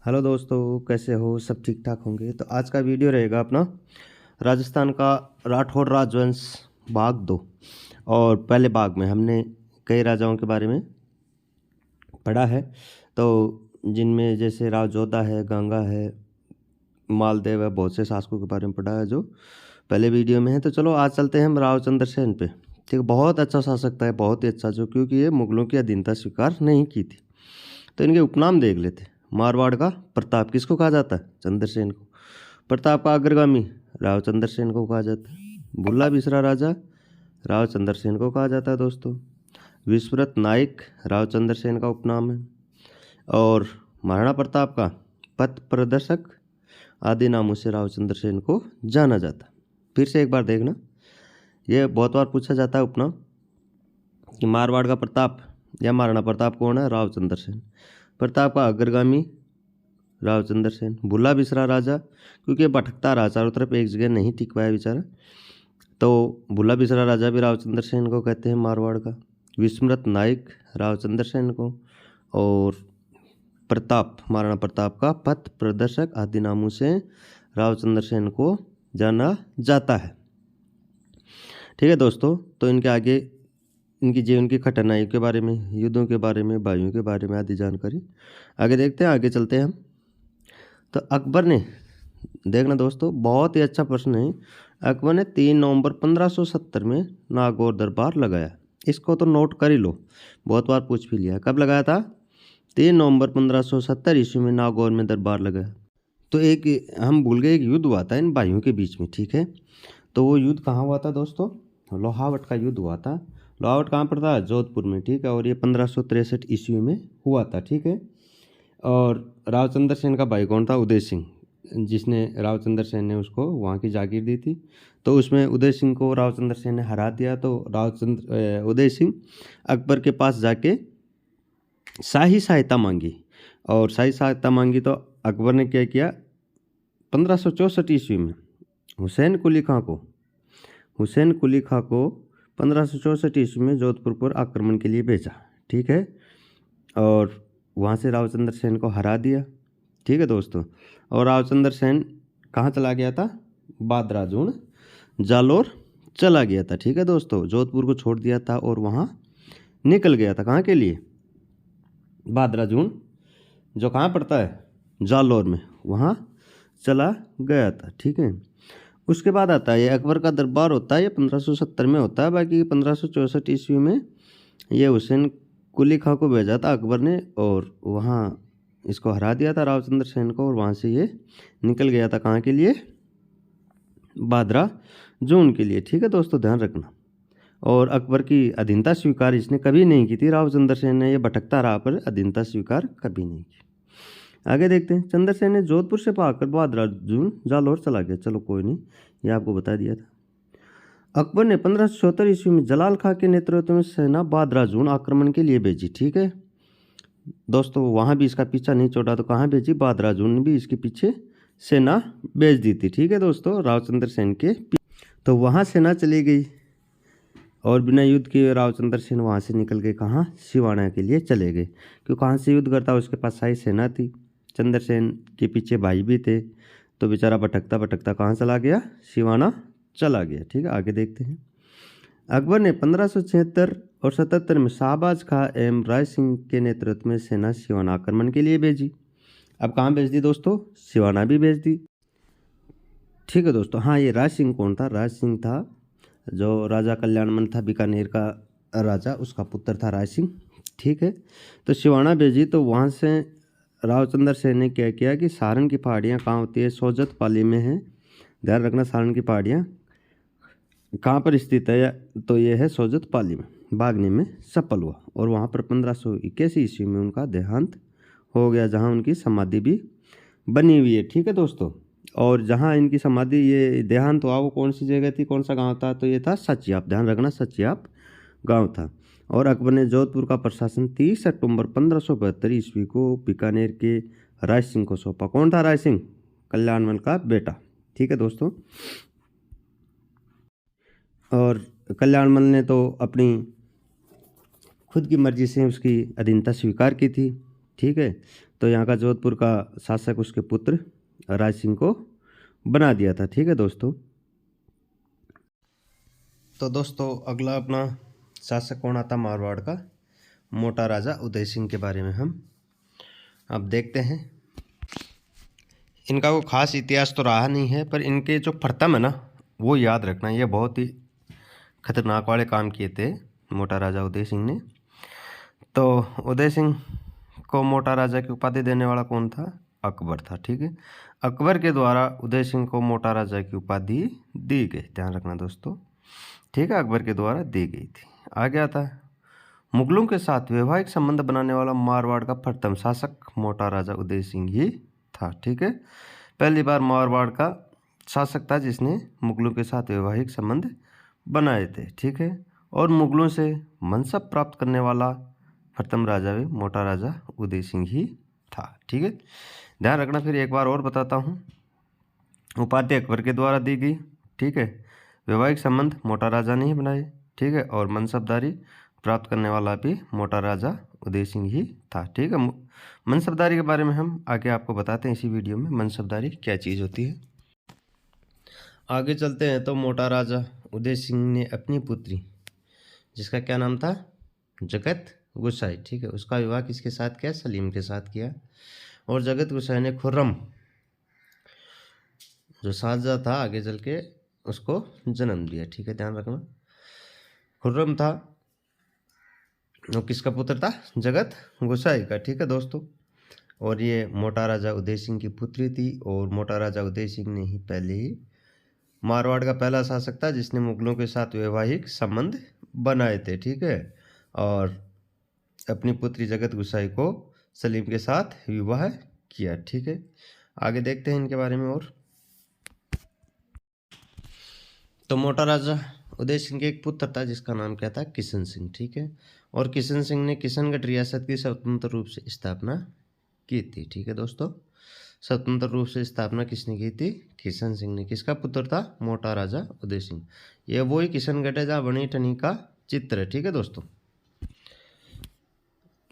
Hello दोस्तों, कैसे हो? सब ठीक ठाक होंगे। तो आज का वीडियो रहेगा अपना राजस्थान का राठौड़ राजवंश भाग 2। और पहले भाग में हमने कई राजाओं के बारे में पढ़ा है, तो जिनमें जैसे राव जोधा है, गंगा है, मालदेव है, बहुत से शासकों के बारे में पढ़ा है जो पहले वीडियो में है। तो चलो आज चलते हैं हम रावचंद्र सेन पे। ठीक है, बहुत अच्छा शासक था, बहुत ही अच्छा, जो क्योंकि ये मुगलों की अधीनता स्वीकार नहीं की थी। तो इनके उपनाम देख लेते। मारवाड़ का प्रताप किसको कहा जाता है? चंद्रसेन को। प्रताप का अग्रगामी राव चंद्रसेन को कहा जाता है। बुल्ला बिसरा राजा राव चंद्रसेन को कहा जाता है दोस्तों। विस्मृत नायक राव चंद्रसेन का उपनाम है। और महाराणा प्रताप का पथ प्रदर्शक आदि नामों से राव चंद्रसेन को जाना जाता है। फिर से एक बार देखना, यह बहुत बार पूछा जाता है उपनाम कि मारवाड़ का प्रताप या महाराणा प्रताप कौन है? राव चंद्रसेन। प्रताप का अग्रगामी राव चंद्रसेन। भुला बिसरा राजा, क्योंकि भटकता रहा, चारों तरफ एक जगह नहीं टिक पाया बेचारा, तो भुला बिसरा राजा भी राव चंद्रसेन को कहते हैं मारवाड़ का। विस्मृत नायक राव चंद्रसेन को। और प्रताप, महाराणा प्रताप का पथ प्रदर्शक आदि नामों से राव चंद्रसेन को जाना जाता है। ठीक है दोस्तों, तो इनके आगे इनकी जीवन की घटनाओं के बारे में, युद्धों के बारे में, भाइयों के बारे में आदि जानकारी आगे देखते हैं। आगे चलते हैं हम। तो अकबर ने, देखना दोस्तों, बहुत ही अच्छा प्रश्न है। अकबर ने 3 नवंबर 1570 में नागौर दरबार लगाया। इसको तो नोट कर ही लो, बहुत बार पूछ भी लिया। कब लगाया था? 3 नवंबर 1570 ईस्वी में नागौर में दरबार लगाया। तो एक हम भूल गए, एक युद्ध हुआ था इन भाइयों के बीच में। ठीक है, तो वो युद्ध कहाँ हुआ था दोस्तों? लोहावट का युद्ध हुआ था। लोहावट कहाँ पर था? जोधपुर में। ठीक है, और ये 1563 ईस्वी में हुआ था। ठीक है, और राव चंद्रसेन का भाई कौन था? उदय सिंह, जिसने राव चंद्रसेन ने उसको वहाँ की जागीर दी थी। तो उसमें उदय सिंह को राव चंद्रसेन ने हरा दिया। तो उदय सिंह अकबर के पास जाके शाही सहायता मांगी, और शाही सहायता मांगी तो अकबर ने क्या किया? 1564 ईस्वी में हुसैन कुली खां को 1564 ईस्वी में जोधपुर पर आक्रमण के लिए भेजा। ठीक है, और वहाँ से राव चंद्रसेन को हरा दिया। ठीक है दोस्तों, और राव चंद्रसेन कहाँ चला गया था? बादराजून, जालोर चला गया था। ठीक है दोस्तों, जोधपुर को छोड़ दिया था और वहाँ निकल गया था। कहाँ के लिए? बादराजून, जो कहाँ पड़ता है? जालोर में, वहाँ चला गया था। ठीक है, उसके बाद आता है ये अकबर का दरबार होता है, ये 1570 में होता है। बाकी 1564 ईस्वी में ये हुसैन कुली खां को भेजा था अकबर ने, और वहाँ इसको हरा दिया था राव चंद्रसेन को, और वहाँ से ये निकल गया था। कहाँ के लिए? बादरा जून के लिए। ठीक है दोस्तों, ध्यान रखना। और अकबर की अधीनता स्वीकार इसने कभी नहीं की थी राव चंद्रसेन ने। ये भटकता रहा पर अधीनता स्वीकार कभी नहीं की। आगे देखते हैं। चंद्रसेन ने जोधपुर से भागकर बादराजून जालौर चला गया। चलो कोई नहीं, ये आपको बता दिया था। अकबर ने 1574 ईस्वी में जलाल खां के नेतृत्व में सेना बादराजून आक्रमण के लिए भेजी। ठीक है दोस्तों, वहाँ भी इसका पीछा नहीं छोड़ा, तो कहाँ भेजी? बादराजून ने भी इसके पीछे सेना भेज दी थी। ठीक है दोस्तों, रावचंद्र सेन के तो वहाँ सेना चली गई, और बिना युद्ध के रावचंद्र सेन वहाँ से निकल गए। कहाँ? सिवाना के लिए चले गए, क्यों? कहाँ से युद्ध करता? उसके पास शाही सेना थी, चंद्रसेन के पीछे भाई भी थे, तो बेचारा भटकता भटकता कहाँ चला गया? सिवाना चला गया। ठीक है, आगे देखते हैं। अकबर ने 1576 और 77 में शाहबाज खां एवं राय सिंह के नेतृत्व में सेना सिवाना आक्रमण के लिए भेजी। अब कहाँ भेज दी दोस्तों? सिवाना भी भेज दी। ठीक है दोस्तों, हाँ, ये राय सिंह कौन था? राय सिंह था जो राजा कल्याणमल था, बीकानेर का राजा, उसका पुत्र था राय सिंह। ठीक है, तो सिवाना भेजी। तो वहाँ से रावचंद्र सेन ने क्या किया कि सारण की पहाड़ियाँ कहाँ होती है? सोजत पाली में है। ध्यान रखना, सारण की पहाड़ियाँ कहाँ पर स्थित है? तो ये है सोजत पाली में। भागने में सफल हुआ, और वहाँ पर 1581 ईस्वी में उनका देहांत हो गया, जहाँ उनकी समाधि भी बनी हुई है। ठीक है दोस्तों, और जहाँ इनकी समाधि, ये देहांत हुआ, वो कौन सी जगह थी, कौन सा गांव था? तो ये था सचियाप। ध्यान रखना, सचियाप गांव था। और अकबर ने जोधपुर का प्रशासन 30 अक्टूबर 1572 ईस्वी को बीकानेर के राय सिंह को सौंपा। कौन था राय सिंह? कल्याणमल का बेटा। ठीक है दोस्तों, और कल्याणमल ने तो अपनी खुद की मर्जी से उसकी अधीनता स्वीकार की थी। ठीक है, तो यहाँ का जोधपुर का शासक उसके पुत्र राज सिंह को बना दिया था। ठीक है दोस्तों। तो दोस्तों अगला अपना शासक कौन आता मारवाड़ का? मोटा राजा उदय सिंह के बारे में हम अब देखते हैं। इनका वो खास इतिहास तो रहा नहीं है, पर इनके जो प्रथम है ना वो याद रखना, ये बहुत ही खतरनाक वाले काम किए थे मोटा राजा उदय सिंह ने। तो उदय सिंह को मोटा राजा की उपाधि देने वाला कौन था? अकबर था। ठीक है, अकबर के द्वारा उदय सिंह को मोटा राजा की उपाधि दी गई, ध्यान रखना दोस्तों। ठीक है, अकबर के द्वारा दी गई थी। आगे आता है मुगलों के साथ वैवाहिक संबंध बनाने वाला मारवाड़ का प्रथम शासक मोटा राजा उदय सिंह ही था। ठीक है, पहली बार मारवाड़ का शासक था जिसने मुगलों के साथ वैवाहिक संबंध बनाए थे। ठीक है, और मुगलों से मनसब प्राप्त करने वाला प्रथम राजा भी मोटा राजा उदय सिंह ही था। ठीक है, ध्यान रखना। फिर एक बार और बताता हूँ, उपाधि अकबर के द्वारा दी गई। ठीक है, वैवाहिक संबंध मोटा राजा ने ही बनाए। ठीक है, और मनसबदारी प्राप्त करने वाला भी मोटा राजा उदय सिंह ही था। ठीक है, मनसबदारी के बारे में हम आगे आपको बताते हैं इसी वीडियो में, मनसबदारी क्या चीज़ होती है। आगे चलते हैं। तो मोटा राजा उदय सिंह ने अपनी पुत्री, जिसका क्या नाम था? जगत गुसाई। ठीक है, उसका विवाह किसके साथ किया? सलीम के साथ किया। और जगत गुसाई ने खुर्रम, जो शाहजहाँ था, आगे चल के उसको जन्म दिया। ठीक है, ध्यान रखना। खुर्रम था, वो किसका पुत्र था? जगत गुसाई का। ठीक है दोस्तों, और ये मोटा राजा उदय सिंह की पुत्री थी। और मोटा राजा उदय सिंह ने ही पहले ही मारवाड़ का पहला शासक था जिसने मुगलों के साथ वैवाहिक संबंध बनाए थे। ठीक है, और अपनी पुत्री जगत गुसाई को सलीम के साथ विवाह किया। ठीक है, आगे देखते हैं इनके बारे में। और तो मोटा राजा उदय सिंह के एक पुत्र था जिसका नाम क्या था? किशन सिंह। ठीक है, और किशन सिंह ने किशनगढ़ रियासत की स्वतंत्र रूप से स्थापना की थी। ठीक है दोस्तों, स्वतंत्र रूप से स्थापना किसने की थी? किशन सिंह ने। किसका पुत्र था? मोटा राजा उदय सिंह। ये वही किशनगढ़ है जहाँ बनी ठनी का चित्र है। ठीक है दोस्तों,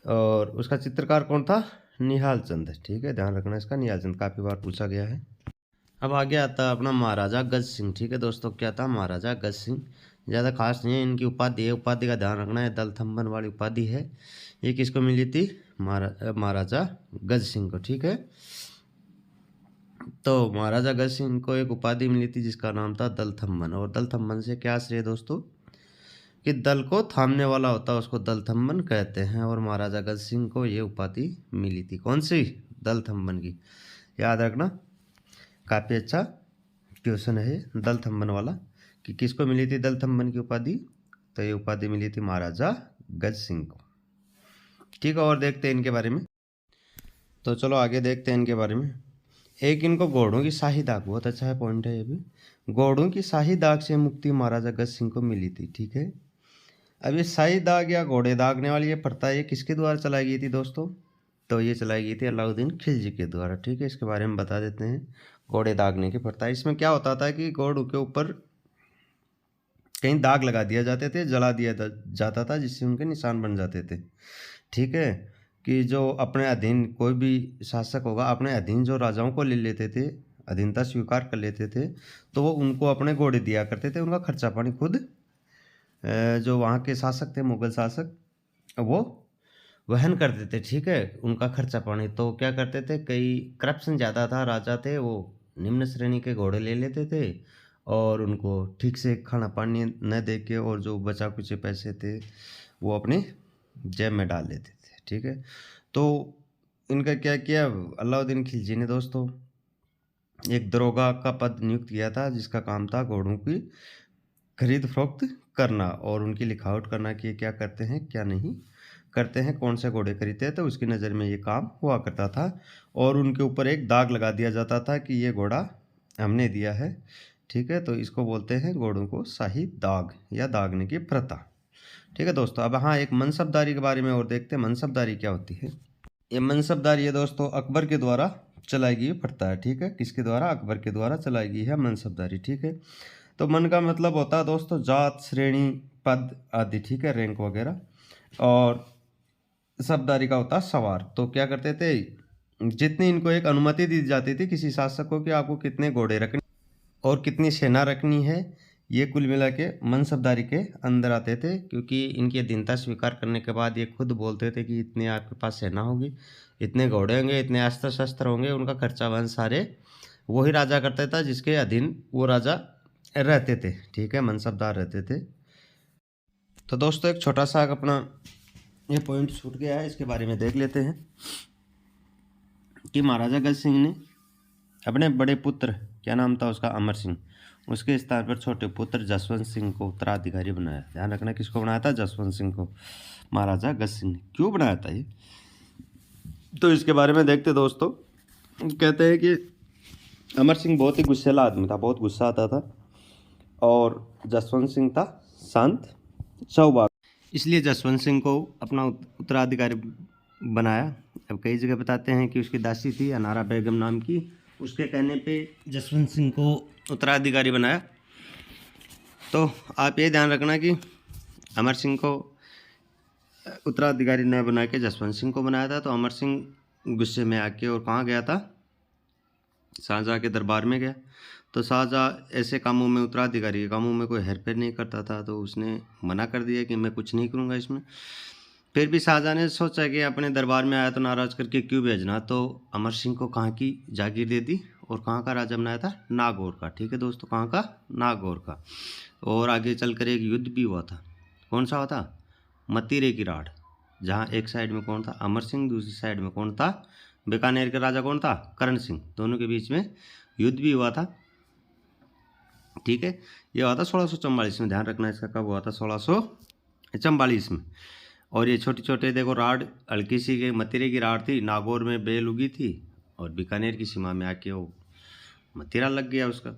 और उसका चित्रकार कौन था? निहाल चंद। ठीक है, ध्यान रखना इसका, निहाल चंद काफ़ी बार पूछा गया है। अब आगे आता है अपना महाराजा गज सिंह। ठीक है दोस्तों, क्या था? महाराजा गज सिंह। ज़्यादा खास नहीं है, इनकी उपाधि है, उपाधि का ध्यान रखना है, दलथम्बन वाली उपाधि है। ये किसको मिली थी? महाराजा गज सिंह को। ठीक है, तो महाराजा गज सिंह को एक उपाधि मिली थी जिसका नाम था दलथम्बन। और दलथम्बन से क्या आश्रय दोस्तों? कि दल को थामने वाला होता है उसको दलथम्बन कहते हैं। और महाराजा गज सिंह को ये उपाधि मिली थी, कौन सी? दलथम्बन की। याद रखना, काफ़ी अच्छा क्वेश्चन है दलथम्बन वाला, कि किसको मिली थी दलथम्बन की उपाधि? तो ये उपाधि मिली थी महाराजा गज सिंह को। ठीक है, और देखते हैं इनके बारे में। तो चलो आगे देखते हैं इनके बारे में। एक इनको घोड़ों की शाही दाग, बहुत अच्छा है पॉइंट है ये भी, घोड़ों की शाही दाग से मुक्ति महाराजा गज सिंह को मिली थी। ठीक है, अब ये शाही दाग या घोड़े दागने वाली ये प्रथा ये किसके द्वारा चलाई गई थी दोस्तों? तो ये चलाई गई थी अलाउद्दीन खिलजी के द्वारा। ठीक है, इसके बारे में बता देते हैं। घोड़े दागने की प्रथा, इसमें क्या होता था कि घोड़ों के ऊपर कहीं दाग लगा दिया जाते थे, जला दिया जाता था, जिससे उनके निशान बन जाते थे। ठीक है, कि जो अपने अधीन कोई भी शासक होगा, अपने अधीन जो राजाओं को ले लेते थे, अधीनता स्वीकार कर लेते थे, तो वो उनको अपने घोड़े दिया करते थे। उनका खर्चा पानी खुद जो वहाँ के शासक थे, मुगल शासक, वो वहन करते थे। ठीक है, उनका खर्चा पानी। तो क्या करते थे, कई करप्शन ज़्यादा था, राजा थे वो निम्न श्रेणी के घोड़े ले लेते थे और उनको ठीक से खाना पानी न दे के, और जो बचा कुचे पैसे थे वो अपने जेब में डाल लेते थे। ठीक है, तो इनका क्या किया अलाउद्दीन खिलजी ने दोस्तों? एक दरोगा का पद नियुक्त किया था जिसका काम था घोड़ों की खरीद फरोख्त करना और उनकी लिखावट करना कि क्या करते हैं क्या नहीं करते हैं, कौन से घोड़े खरीदते हैं। तो उसकी नज़र में ये काम हुआ करता था और उनके ऊपर एक दाग लगा दिया जाता था कि ये घोड़ा हमने दिया है। ठीक है, तो इसको बोलते हैं घोड़ों को शाही दाग या दागने की प्रथा। ठीक है दोस्तों, अब हाँ एक मनसबदारी के बारे में और देखते हैं। मनसबदारी क्या होती है? ये मनसबदारी है दोस्तों अकबर के द्वारा चलाई गई प्रथा है। ठीक है, किसके द्वारा? अकबर के द्वारा चलाई गई है मनसबदारी। ठीक है, तो मन का मतलब होता है दोस्तों जात, श्रेणी, पद आदि। ठीक है, रैंक वगैरह। और सबदारी का होता है सवार। तो क्या करते थे, जितनी इनको एक अनुमति दी जाती थी किसी शासक को कि आपको कितने घोड़े रखने और कितनी सेना रखनी है, ये कुल मिला के मनसबदारी के अंदर आते थे। क्योंकि इनकी अधीनता स्वीकार करने के बाद ये खुद बोलते थे कि इतने आपके पास सेना होगी, इतने घोड़े होंगे, इतने अस्त्र शस्त्र होंगे। उनका खर्चा वहन सारे वही राजा करता था जिसके अधीन वो राजा रहते थे। ठीक है, मनसबदार रहते थे। तो दोस्तों एक छोटा सा अपना ये पॉइंट छूट गया है, इसके बारे में देख लेते हैं कि महाराजा गज सिंह ने अपने बड़े पुत्र, क्या नाम था उसका, अमर सिंह, उसके स्थान पर छोटे पुत्र जसवंत सिंह को उत्तराधिकारी बनाया। ध्यान रखना किसको बनाया था, जसवंत सिंह को महाराजा गज सिंह ने। क्यों बनाया था ये, तो इसके बारे में देखते दोस्तों। कहते हैं कि अमर सिंह बहुत ही गुस्सैला आदमी था, बहुत गुस्सा आता था, और जसवंत सिंह था शांत स्वभाव, इसलिए जसवंत सिंह को अपना उत्तराधिकारी बनाया। अब कई जगह बताते हैं कि उसकी दासी थी अनारा बेगम नाम की, उसके कहने पे जसवंत सिंह को उत्तराधिकारी बनाया। तो आप ये ध्यान रखना कि अमर सिंह को उत्तराधिकारी न बना के जसवंत सिंह को बनाया था। तो अमर सिंह गुस्से में आके और कहाँ गया था, शाहजहाँ के दरबार में गया। तो शाहजहाँ ऐसे कामों में, उत्तराधिकारी के कामों में कोई हेरफेर नहीं करता था, तो उसने मना कर दिया कि मैं कुछ नहीं करूँगा इसमें। फिर भी शाहजहाँ ने सोचा कि अपने दरबार में आया तो नाराज़ करके क्यों भेजना, तो अमर सिंह को कहाँ की जागीर दे दी और कहाँ का राजा बनाया था, नागौर का। ठीक है दोस्तों, कहाँ का, नागौर का। और आगे चलकर एक युद्ध भी हुआ था। कौन सा हुआ था, मतीरे की राड़, जहाँ एक साइड में कौन था, अमर सिंह, दूसरी साइड में कौन था, बीकानेर का राजा कौन था, करण सिंह। दोनों के बीच में युद्ध भी हुआ था। ठीक है, ये हुआ था 1644 में। ध्यान रखना इसका कब हुआ था, 1644 में। और ये छोटे छोटे देखो राड, हल्की सी के मतीरे की राड थी, नागौर में बेल उगी थी और बीकानेर की सीमा में आके वो मतीरा लग गया उसका।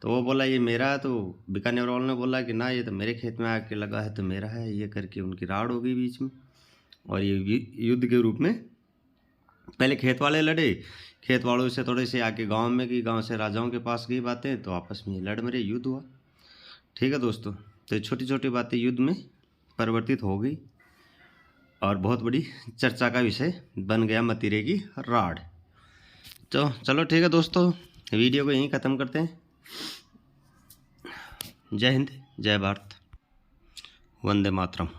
तो वो बोला ये मेरा है, तो बीकानेर वालों ने बोला कि ना ये तो मेरे खेत में आके लगा है तो मेरा है, ये करके उनकी राड हो गई बीच में। और ये युद्ध के रूप में पहले खेत वाले लड़े, खेत वालों से थोड़े से आके गांव में गई, गांव से राजाओं के पास गई बातें, तो आपस में लड़ मरे, युद्ध हुआ। ठीक है दोस्तों, तो छोटी छोटी बातें युद्ध में परिवर्तित हो गई और बहुत बड़ी चर्चा का विषय बन गया मतीरे की राड। तो चलो ठीक है दोस्तों, वीडियो को यहीं ख़त्म करते हैं। जय हिंद, जय भारत, वंदे मातरम।